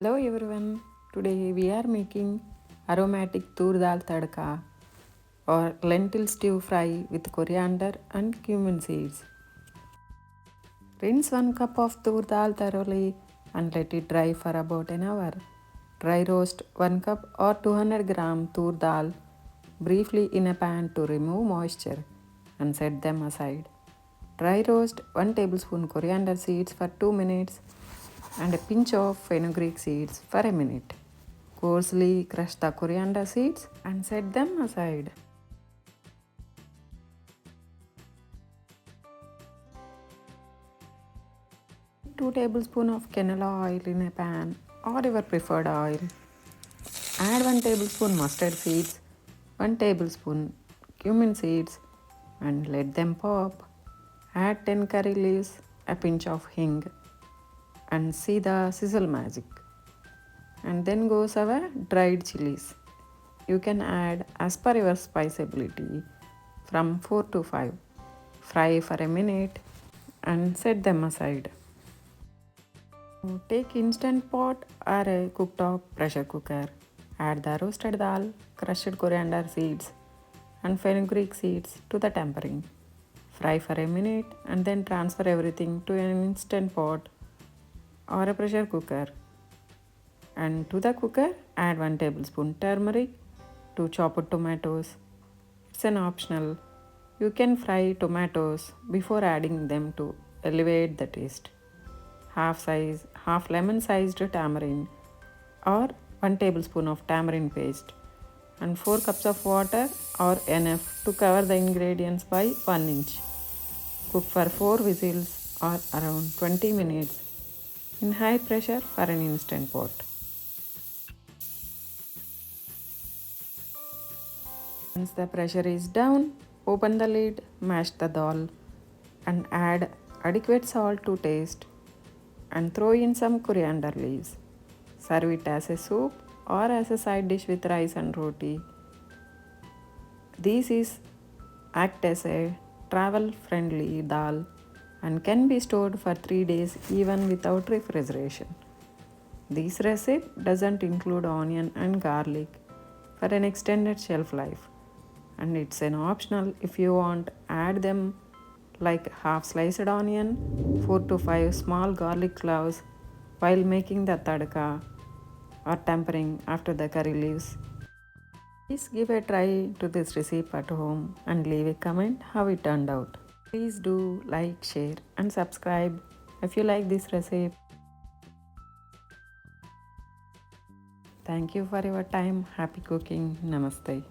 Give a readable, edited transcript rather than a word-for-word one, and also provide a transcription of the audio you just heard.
Hello everyone, today we are making aromatic Toor Dal Tadka or lentil stew fry with coriander and cumin seeds. Rinse 1 cup of Toor Dal thoroughly and let it dry for about an hour. Dry roast 1 cup or 200 gram Toor Dal briefly in a pan to remove moisture and set them aside. Dry roast 1 tablespoon coriander seeds for 2 minutes and a pinch of fenugreek seeds for a minute. Coarsely crush the coriander seeds and set them aside. Two tablespoons of canola oil in a pan or your preferred oil. Add 1 tablespoon mustard seeds, 1 tablespoon cumin seeds and let them pop. Add 10 curry leaves, a pinch of hing and see the sizzle magic. And then goes our dried chilies. You can add as per your spice ability from 4 to 5. Fry for a minute and set them aside. Take instant pot or a cooktop pressure cooker. Add the roasted dal, crushed coriander seeds and fenugreek seeds to the tamarind. Fry for a minute and then transfer everything to an instant pot or a pressure cooker. And to the cooker, add 1 tablespoon turmeric, 2 chopped tomatoes. It's an optional. You can fry tomatoes before adding them to elevate the taste. Half lemon sized tamarind or 1 tablespoon of tamarind paste and 4 cups of water or enough to cover the ingredients by 1 inch. Cook for 4 whistles or around 20 minutes in high pressure for an instant pot. Once the pressure is down, open the lid, mash the dal and add adequate salt to taste and throw in some coriander leaves. Serve it as a soup or as a side dish with rice and roti. This is act as a travel friendly dal and can be stored for 3 days even without refrigeration. This recipe doesn't include onion and garlic for an extended shelf life, and it's an optional if you want. Add them like half sliced onion, 4 to 5 small garlic cloves while making the tadka or tempering after the curry leaves. Please give a try to this recipe at home and leave a comment how it turned out. Please do like, share and subscribe if you like this recipe. Thank you for your time. Happy cooking. Namaste.